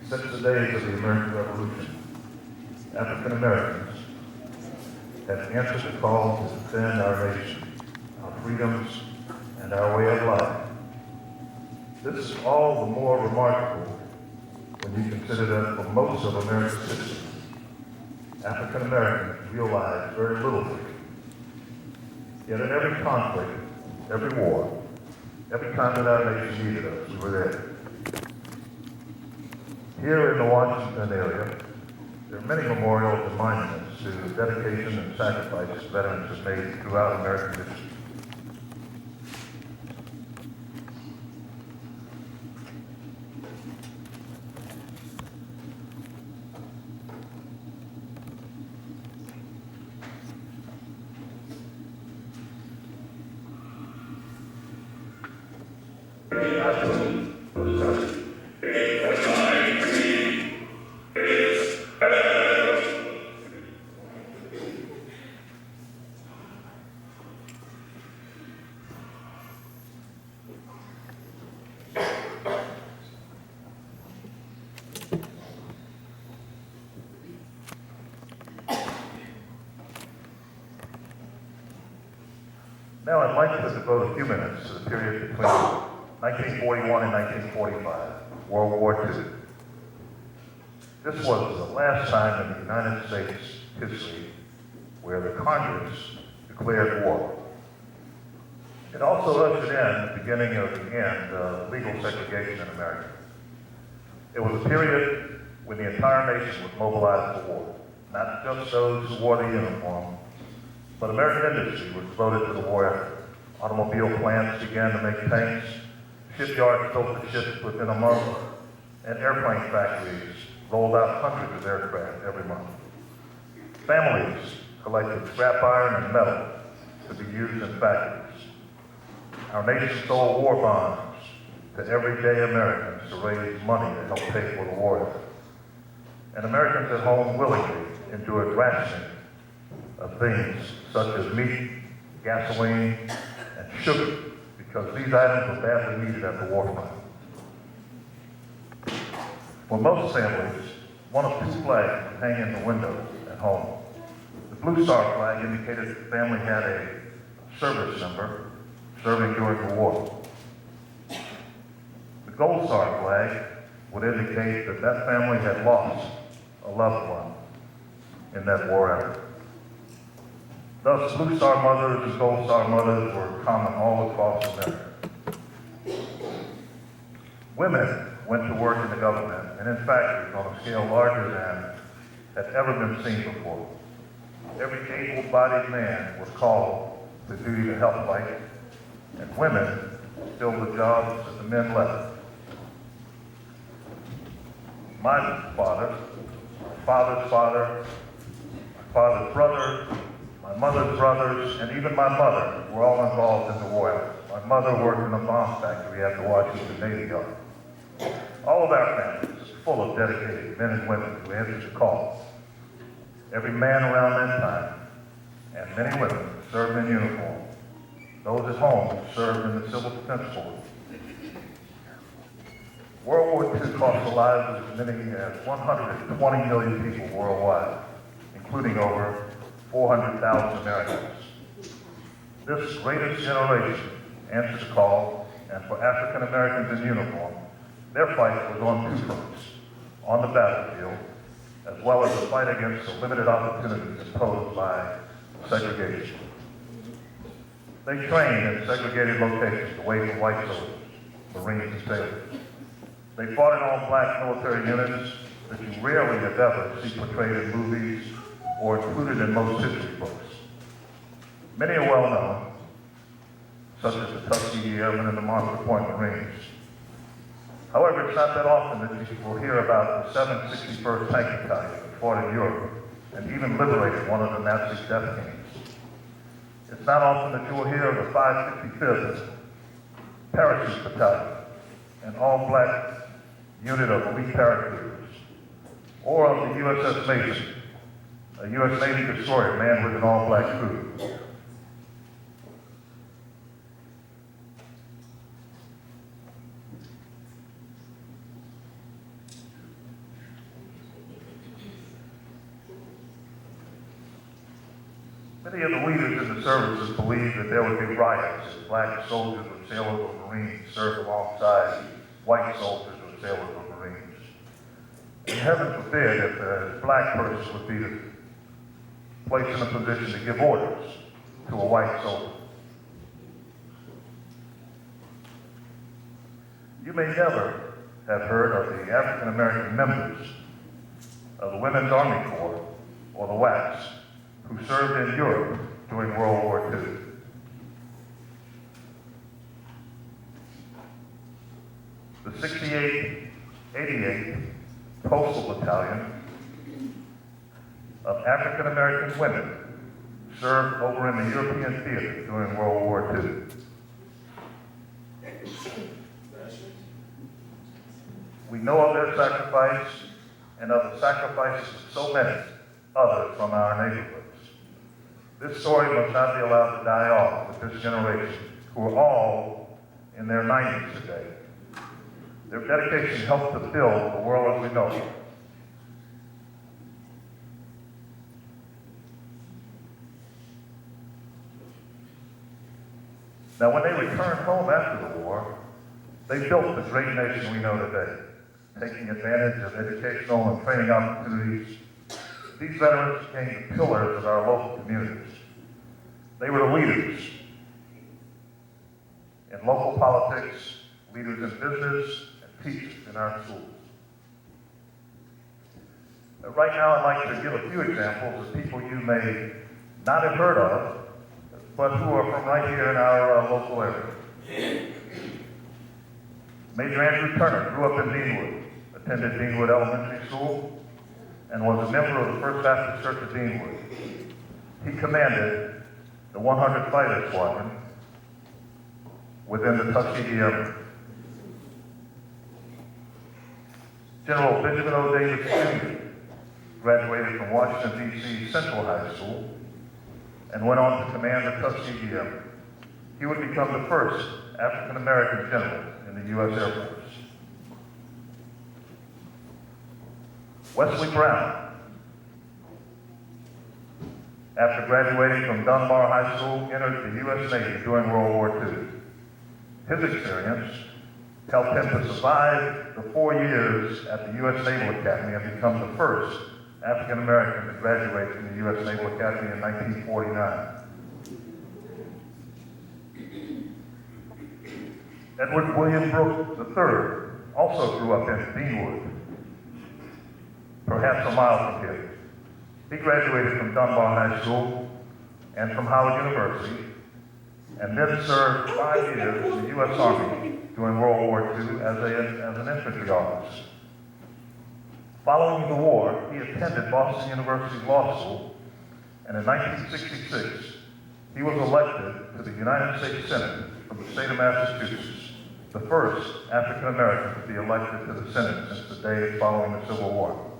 Since the days of the American Revolution, African Americans have answered the call to defend our nation, our freedoms, and our way of life. This is all the more remarkable when you consider that for most of America's history, African Americans realized very little freedom. Yet in every conflict, every war, every time that our nation needed us, we were there. Here in the Washington area, there are many memorials and monuments to the dedication and sacrifices veterans have made throughout American history. Now I'd like to devote a few minutes to the period between 1941 and 1945, World War II. This was the last time in the United States history where the Congress declared war. It also ushered in the beginning of the end of legal segregation in America. It was a period when the entire nation was mobilized for war, not just those who wore the uniform, but American industry was devoted to the war effort. Automobile plants began to make tanks, shipyards built the ships within a month, and airplane factories rolled out hundreds of aircraft every month. Families collected scrap iron and metal to be used in factories. Our nation sold war bonds to everyday Americans to raise money to help pay for the war effort. And Americans at home willingly endured rationing of things such as meat, gasoline, and sugar, because these items were badly needed at the war front. For most families, one of two flags would hang in the window at home. The Blue Star flag indicated the family had a service member serving during the war. The Gold Star flag would indicate that that family had lost a loved one in that war effort. Thus, Blue Star mothers and Gold Star mothers were common all across America. Women went to work in the government and in factories on a scale larger than had ever been seen before. Every able-bodied man was called to duty to help fight, and women filled the jobs that the men left. My father, my father's father, my father's brother, my mother's brothers, and even my mother were all involved in the war effort. My mother worked in a bomb factory at the Washington Navy Yard. All of our families is full of dedicated men and women who answered the call. Every man around that time, and many women, served in uniform. Those at home served in the Civil Defense Force. World War II cost the lives of as many as 120 million people worldwide, including over 400,000 Americans. This greatest generation answered the call, and for African Americans in uniform, their fight was on two fronts, on the battlefield, as well as the fight against the limited opportunities imposed by segregation. They trained in segregated locations away from white soldiers, Marines, and sailors. They fought in all black military units that you rarely, if ever, see portrayed in movies or included in most history books. Many are well known, such as the Tuskegee Airmen and the Monster Point Marines. However, it's not that often that you will hear about the 761st Tank Battalion that fought in Europe and even liberated one of the Nazi death camps. It's not often that you will hear of the 555th Parachute Battalion, an all-black unit of elite parachuters, or of the USS Mason, a U.S. Navy destroyer manned with an all-black crew. Many of the leaders in the services believed that there would be riots if black soldiers or sailors or Marines served alongside white soldiers or sailors or Marines. And heaven forbid if a black person would be placed in a position to give orders to a white soldier. You may never have heard of the African American members of the Women's Army Corps, or the WACs, who served in Europe during World War II. The 68th, 88th Postal Battalion of African American women served over in the European theater during World War II. We know of their sacrifice and of the sacrifices of so many others from our neighborhoods. This story must not be allowed to die off with this generation, who are all in their 90s today. Their dedication helped to build the world as we know it. Now, when they returned home after the war, they built the great nation we know today, taking advantage of educational and training opportunities. These veterans became the pillars of our local communities. They were the leaders in local politics, leaders in business, and teachers in our schools. Right now, I'd like to give a few examples of people you may not have heard of, but who are from right here in our local area. Major Andrew Turner grew up in Deanwood, attended Deanwood Elementary School, and was a member of the First Baptist Church of Deanwood. He commanded the 100 Fighter Squadron within the Tuskegee Airmen. General Benjamin O. Davis Jr. graduated from Washington, D.C. Central High School and went on to command the Tuskegee Airmen. He would become the first African-American general in the U.S. Air Force. Wesley Brown, after graduating from Dunbar High School, entered the U.S. Navy during World War II. His experience helped him to survive the 4 years at the U.S. Naval Academy and become the first African American to graduate from the U.S. Naval Academy in 1949. Edward William Brooks III also grew up in Deanwood, perhaps a mile from here. He graduated from Dunbar High School and from Howard University, and then served 5 years in the U.S. Army during World War II as an infantry officer. Following the war, he attended Boston University Law School, and in 1966, he was elected to the United States Senate from the state of Massachusetts, the first African American to be elected to the Senate since the day following the Civil War.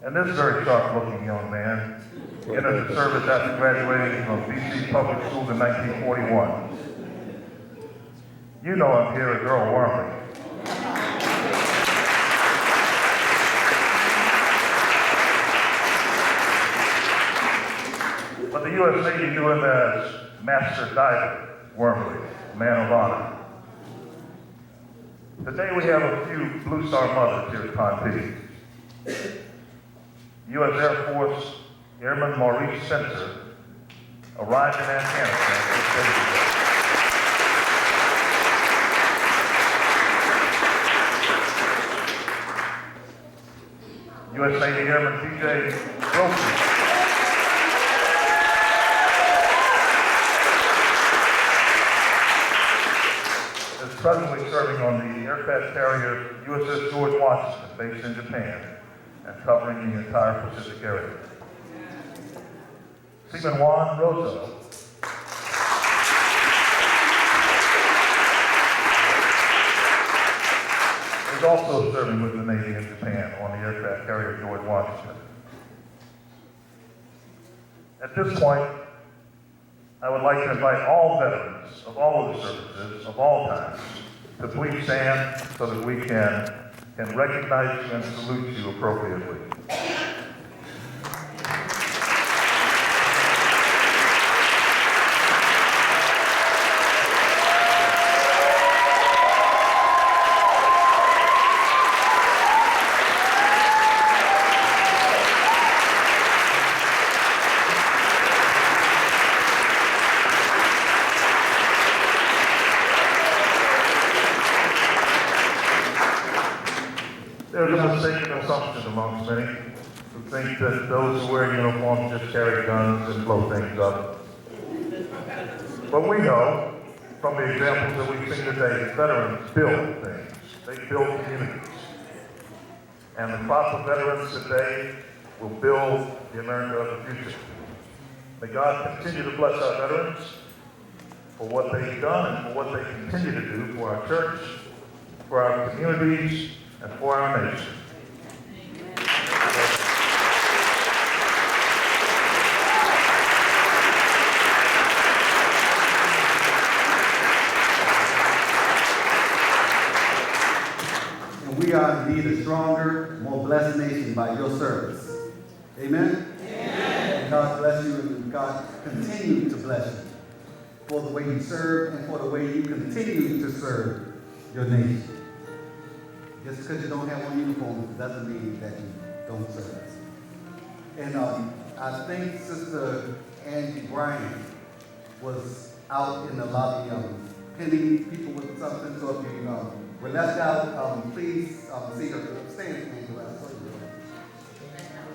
And this very sharp-looking young man entered the service after graduating from B.C. Public Schools in 1941. You know him here as Earl Wormley. But the U.S. Navy knew him as Master Diver Wormley, man of honor. Today we have a few Blue Star mothers here at Pontee. U.S. Air Force Airman Maurice Spencer arrived in Afghanistan 6 days ago. U.S. Navy Airman P.J. Wilson is presently serving on the aircraft carrier USS George Washington, based in Japan, and covering the entire Pacific area. Seaman Juan Rosa is also serving with the Navy in Japan on the aircraft carrier George Washington. At this point, I would like to invite all veterans of all of the services of all times to please stand so that we can recognize you and salute you appropriately. assumption amongst many who think that those who wear uniforms just carry guns and blow things up. But we know from the examples that we've seen today, that veterans build things. They build communities. And the crop of veterans today will build the America of the future. May God continue to bless our veterans for what they've done and for what they continue to do for our church, for our communities, and for our nation. We are indeed a stronger, more blessed nation by your service. Amen? Amen. And God bless you, and God continue to bless you for the way you serve and for the way you continue to serve your nation. Just because you don't have on uniform doesn't mean that you don't serve. And I think Sister Angie Bryan was out in the lobby pinning people with something, so if you were left out, please see her. Stand, Angela.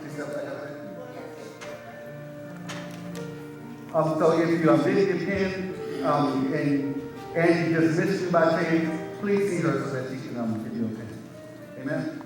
She stepped back up there. So if you didn't get pinned and Angie just missed you by chance, please see her so that she can give you a pin. Amen.